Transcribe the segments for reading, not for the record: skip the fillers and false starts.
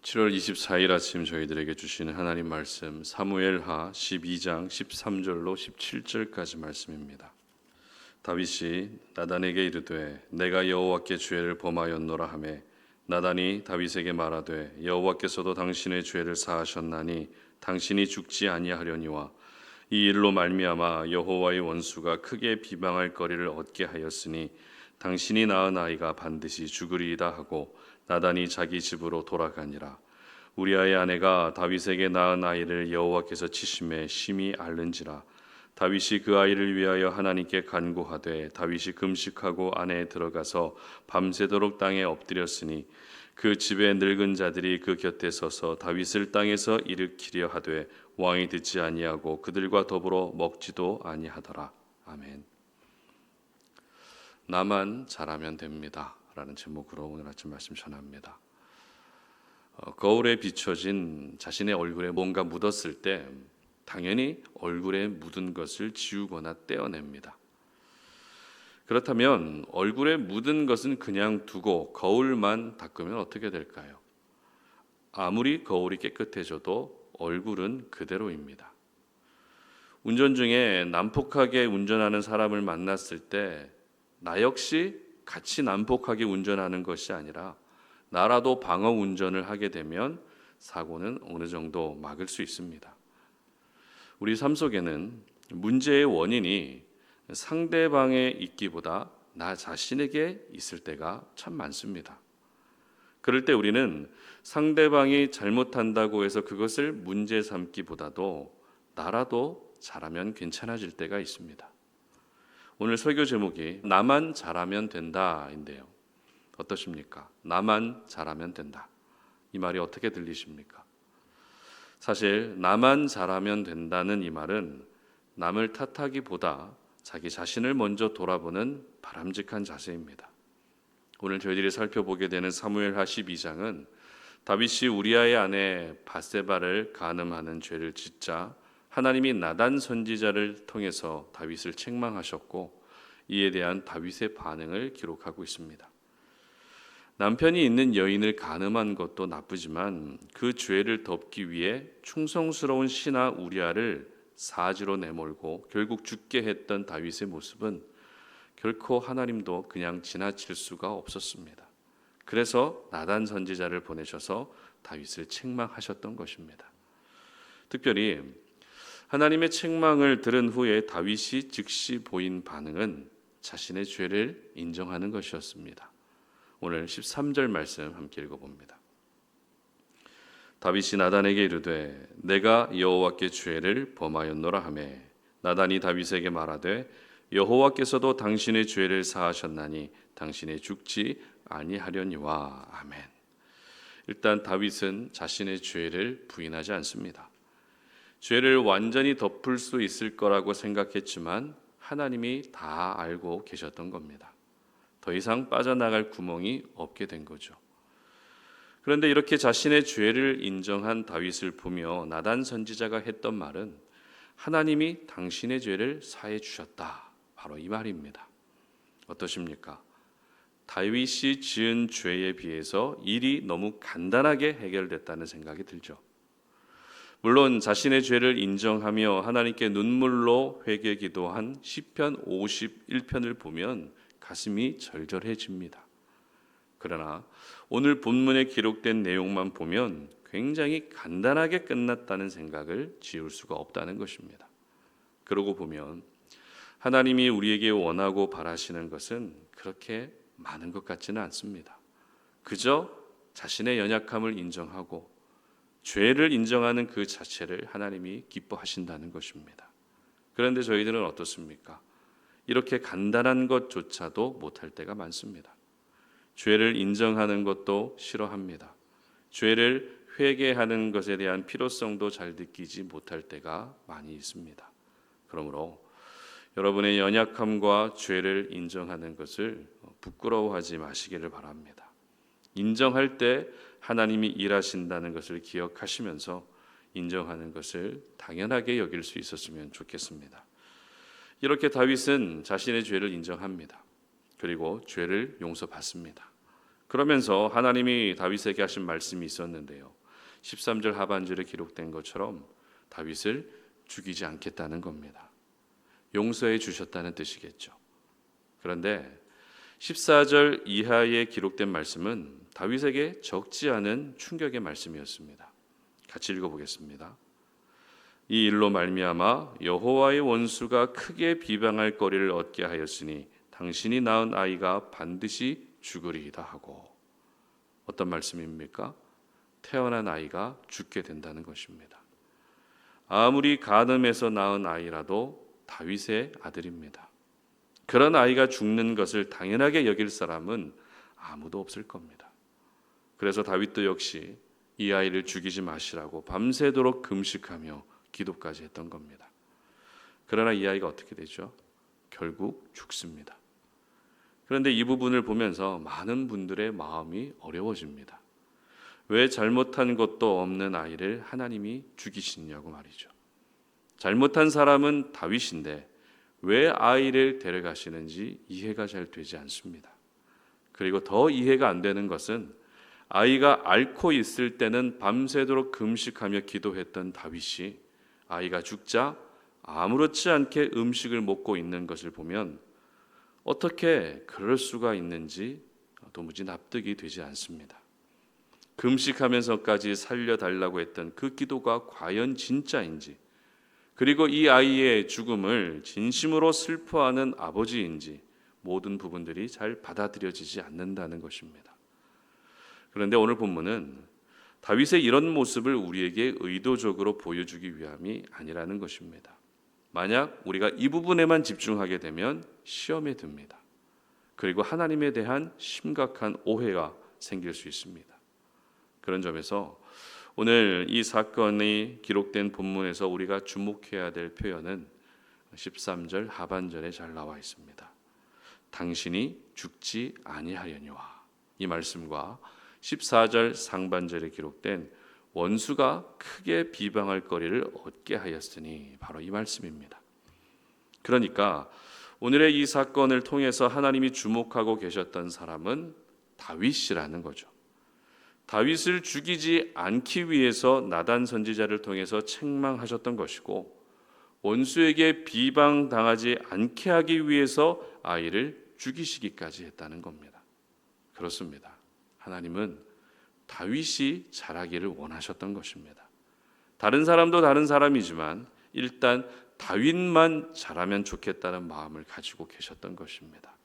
7월 24일 아침 저희들에게 주시는 하나님 말씀 사무엘하 12장 13절로 17절까지 말씀입니다. 다윗이 나단에게 이르되 내가 여호와께 죄를 범하였노라 하매 나단이 다윗에게 말하되 여호와께서도 당신의 죄를 사하셨나니 당신이 죽지 아니하려니와 이 일로 말미암아 여호와의 원수가 크게 비방할 거리를 얻게 하였으니 당신이 낳은 아이가 반드시 죽으리이다 하고 나단이 자기 집으로 돌아가니라. 우리아의 아내가 다윗에게 낳은 아이를 여호와께서 치심에 심히 앓는지라. 다윗이 그 아이를 위하여 하나님께 간구하되 다윗이 금식하고 안에 들어가서 밤새도록 땅에 엎드렸으니 그 집의 늙은 자들이 그 곁에 서서 다윗을 땅에서 일으키려 하되 왕이 듣지 아니하고 그들과 더불어 먹지도 아니하더라. 아멘. 나만 잘하면 됩니다 라는 제목으로 오늘 아침 말씀 전합니다. 거울에 비춰진 자신의 얼굴에 뭔가 묻었을 때 당연히 얼굴에 묻은 것을 지우거나 떼어냅니다. 그렇다면 얼굴에 묻은 것은 그냥 두고 거울만 닦으면 어떻게 될까요? 아무리 거울이 깨끗해져도 얼굴은 그대로입니다. 운전 중에 난폭하게 운전하는 사람을 만났을 때 나 역시 같이 난폭하게 운전하는 것이 아니라 나라도 방어 운전을 하게 되면 사고는 어느 정도 막을 수 있습니다. 우리 삶 속에는 문제의 원인이 상대방에 있기보다 나 자신에게 있을 때가 참 많습니다. 그럴 때 우리는 상대방이 잘못한다고 해서 그것을 문제 삼기보다도 나라도 잘하면 괜찮아질 때가 있습니다. 오늘 설교 제목이 나만 잘하면 된다인데요. 어떠십니까? 나만 잘하면 된다. 이 말이 어떻게 들리십니까? 사실 나만 잘하면 된다는 이 말은 남을 탓하기보다 자기 자신을 먼저 돌아보는 바람직한 자세입니다. 오늘 저희들이 살펴보게 되는 사무엘하 12장은 다윗이 우리아의 아내 밧세바를 간음하는 죄를 짓자 하나님이 나단 선지자를 통해서 다윗을 책망하셨고 이에 대한 다윗의 반응을 기록하고 있습니다. 남편이 있는 여인을 간음한 것도 나쁘지만 그 죄를 덮기 위해 충성스러운 신하 우리아를 사지로 내몰고 결국 죽게 했던 다윗의 모습은 결코 하나님도 그냥 지나칠 수가 없었습니다. 그래서 나단 선지자를 보내셔서 다윗을 책망하셨던 것입니다. 특별히 하나님의 책망을 들은 후에 다윗이 즉시 보인 반응은 자신의 죄를 인정하는 것이었습니다. 오늘 13절 말씀 함께 읽어봅니다. 다윗이 나단에게 이르되 내가 여호와께 죄를 범하였노라 하매 나단이 다윗에게 말하되 여호와께서도 당신의 죄를 사하셨나니 당신이 죽지 아니하려니와. 아멘. 일단 다윗은 자신의 죄를 부인하지 않습니다. 죄를 완전히 덮을 수 있을 거라고 생각했지만 하나님이 다 알고 계셨던 겁니다. 더 이상 빠져나갈 구멍이 없게 된 거죠. 그런데 이렇게 자신의 죄를 인정한 다윗을 보며 나단 선지자가 했던 말은 하나님이 당신의 죄를 사해 주셨다. 바로 이 말입니다. 어떠십니까? 다윗이 지은 죄에 비해서 일이 너무 간단하게 해결됐다는 생각이 들죠. 물론 자신의 죄를 인정하며 하나님께 눈물로 회개 기도한 시편 51편을 보면 가슴이 절절해집니다. 그러나 오늘 본문에 기록된 내용만 보면 굉장히 간단하게 끝났다는 생각을 지울 수가 없다는 것입니다. 그러고 보면 하나님이 우리에게 원하고 바라시는 것은 그렇게 많은 것 같지는 않습니다. 그저 자신의 연약함을 인정하고 죄를 인정하는 그 자체를 하나님이 기뻐하신다는 것입니다. 그런데 저희들은 어떻습니까? 이렇게 간단한 것조차도 못할 때가 많습니다. 죄를 인정하는 것도 싫어합니다. 죄를 회개하는 것에 대한 필요성도 잘 느끼지 못할 때가 많이 있습니다. 그러므로 여러분의 연약함과 죄를 인정하는 것을 부끄러워하지 마시기를 바랍니다. 인정할 때 하나님이 일하신다는 것을 기억하시면서 인정하는 것을 당연하게 여길 수 있었으면 좋겠습니다. 이렇게 다윗은 자신의 죄를 인정합니다. 그리고 죄를 용서받습니다. 그러면서 하나님이 다윗에게 하신 말씀이 있었는데요. 13절 하반절에 기록된 것처럼 다윗을 죽이지 않겠다는 겁니다. 용서해 주셨다는 뜻이겠죠. 그런데 14절 이하에 기록된 말씀은 다윗에게 적지 않은 충격의 말씀이었습니다. 같이 읽어보겠습니다. 이 일로 말미암아 여호와의 원수가 크게 비방할 거리를 얻게 하였으니 당신이 낳은 아이가 반드시 죽으리이다 하고. 어떤 말씀입니까? 태어난 아이가 죽게 된다는 것입니다. 아무리 간음해서 낳은 아이라도 다윗의 아들입니다. 그런 아이가 죽는 것을 당연하게 여길 사람은 아무도 없을 겁니다. 그래서 다윗도 역시 이 아이를 죽이지 마시라고 밤새도록 금식하며 기도까지 했던 겁니다. 그러나 이 아이가 어떻게 되죠? 결국 죽습니다. 그런데 이 부분을 보면서 많은 분들의 마음이 어려워집니다. 왜 잘못한 것도 없는 아이를 하나님이 죽이시냐고 말이죠. 잘못한 사람은 다윗인데 왜 아이를 데려가시는지 이해가 잘 되지 않습니다. 그리고 더 이해가 안 되는 것은 아이가 앓고 있을 때는 밤새도록 금식하며 기도했던 다윗이 아이가 죽자 아무렇지 않게 음식을 먹고 있는 것을 보면 어떻게 그럴 수가 있는지 도무지 납득이 되지 않습니다. 금식하면서까지 살려달라고 했던 그 기도가 과연 진짜인지, 그리고 이 아이의 죽음을 진심으로 슬퍼하는 아버지인지 모든 부분들이 잘 받아들여지지 않는다는 것입니다. 그런데 오늘 본문은 다윗의 이런 모습을 우리에게 의도적으로 보여주기 위함이 아니라는 것입니다. 만약 우리가 이 부분에만 집중하게 되면 시험에 듭니다. 그리고 하나님에 대한 심각한 오해가 생길 수 있습니다. 그런 점에서 오늘 이 사건이 기록된 본문에서 우리가 주목해야 될 표현은 13절 하반절에 잘 나와 있습니다. 당신이 죽지 아니하려니와. 이 말씀과 14절 상반절에 기록된 원수가 크게 비방할 거리를 얻게 하였으니, 바로 이 말씀입니다. 그러니까 오늘의 이 사건을 통해서 하나님이 주목하고 계셨던 사람은 다윗이라는 거죠. 다윗을 죽이지 않기 위해서 나단 선지자를 통해서 책망하셨던 것이고, 원수에게 비방당하지 않게 하기 위해서 아이를 죽이시기까지 했다는 겁니다. 그렇습니다. 하나님은 다윗이 자라기를 원하셨던 것입니다. 다른 사람도 다른 사람이지만 일단 다윗만 자라면 좋겠다는 마음을 가지고 계셨던 것입니다.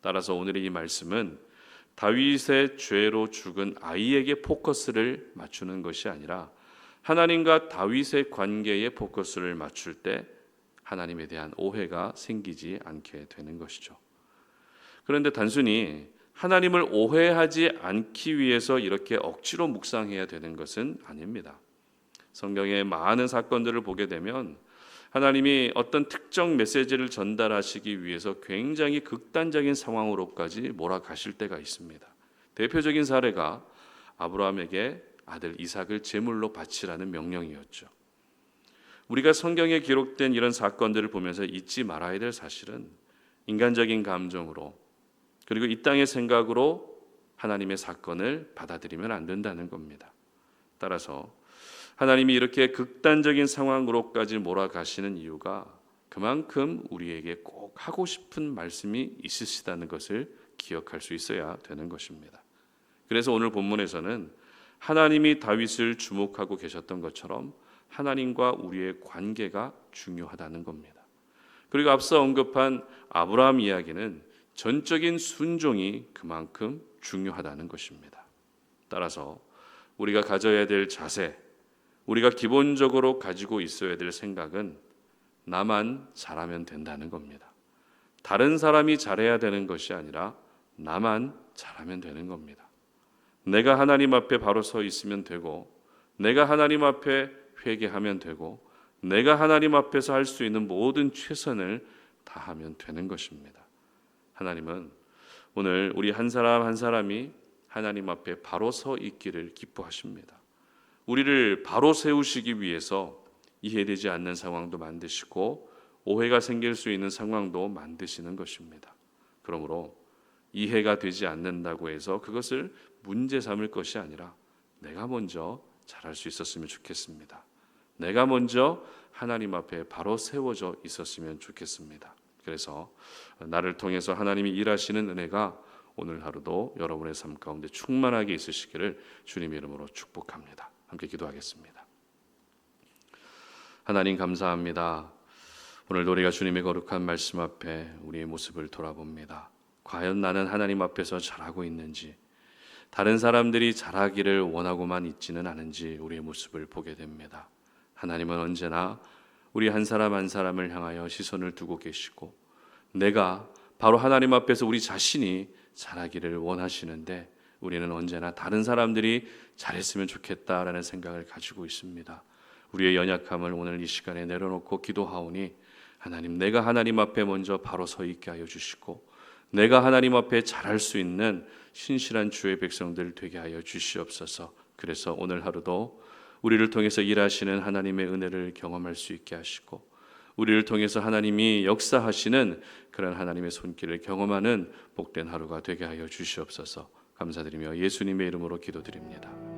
따라서 오늘의 이 말씀은 다윗의 죄로 죽은 아이에게 포커스를 맞추는 것이 아니라 하나님과 다윗의 관계에 포커스를 맞출 때 하나님에 대한 오해가 생기지 않게 되는 것이죠. 그런데 단순히 하나님을 오해하지 않기 위해서 이렇게 억지로 묵상해야 되는 것은 아닙니다. 성경의 많은 사건들을 보게 되면 하나님이 어떤 특정 메시지를 전달하시기 위해서 굉장히 극단적인 상황으로까지 몰아가실 때가 있습니다. 대표적인 사례가 아브라함에게 아들 이삭을 제물로 바치라는 명령이었죠. 우리가 성경에 기록된 이런 사건들을 보면서 잊지 말아야 될 사실은 인간적인 감정으로, 그리고 이 땅의 생각으로 하나님의 사건을 받아들이면 안 된다는 겁니다. 따라서 하나님이 이렇게 극단적인 상황으로까지 몰아가시는 이유가 그만큼 우리에게 꼭 하고 싶은 말씀이 있으시다는 것을 기억할 수 있어야 되는 것입니다. 그래서 오늘 본문에서는 하나님이 다윗을 주목하고 계셨던 것처럼 하나님과 우리의 관계가 중요하다는 겁니다. 그리고 앞서 언급한 아브라함 이야기는 전적인 순종이 그만큼 중요하다는 것입니다. 따라서 우리가 가져야 될 자세, 우리가 기본적으로 가지고 있어야 될 생각은 나만 잘하면 된다는 겁니다. 다른 사람이 잘해야 되는 것이 아니라 나만 잘하면 되는 겁니다. 내가 하나님 앞에 바로 서 있으면 되고, 내가 하나님 앞에 회개하면 되고, 내가 하나님 앞에서 할 수 있는 모든 최선을 다하면 되는 것입니다. 하나님은 오늘 우리 한 사람 한 사람이 하나님 앞에 바로 서 있기를 기뻐하십니다. 우리를 바로 세우시기 위해서 이해되지 않는 상황도 만드시고 오해가 생길 수 있는 상황도 만드시는 것입니다. 그러므로 이해가 되지 않는다고 해서 그것을 문제 삼을 것이 아니라 내가 먼저 잘할 수 있었으면 좋겠습니다. 내가 먼저 하나님 앞에 바로 세워져 있었으면 좋겠습니다. 그래서 나를 통해서 하나님이 일하시는 은혜가 오늘 하루도 여러분의 삶 가운데 충만하게 있으시기를 주님의 이름으로 축복합니다. 함께 기도하겠습니다. 하나님 감사합니다. 오늘도 우리가 주님의 거룩한 말씀 앞에 우리의 모습을 돌아봅니다. 과연 나는 하나님 앞에서 잘하고 있는지, 다른 사람들이 잘하기를 원하고만 있지는 않은지 우리의 모습을 보게 됩니다. 하나님은 언제나 우리 한 사람 한 사람을 향하여 시선을 두고 계시고, 내가 바로 하나님 앞에서 우리 자신이 잘하기를 원하시는데 우리는 언제나 다른 사람들이 잘했으면 좋겠다라는 생각을 가지고 있습니다. 우리의 연약함을 오늘 이 시간에 내려놓고 기도하오니 하나님, 내가 하나님 앞에 먼저 바로 서 있게 하여 주시고, 내가 하나님 앞에 잘할 수 있는 신실한 주의 백성들 되게 하여 주시옵소서. 그래서 오늘 하루도 우리를 통해서 일하시는 하나님의 은혜를 경험할 수 있게 하시고, 우리를 통해서 하나님이 역사하시는 그런 하나님의 손길을 경험하는 복된 하루가 되게 하여 주시옵소서. 감사드리며 예수님의 이름으로 기도드립니다.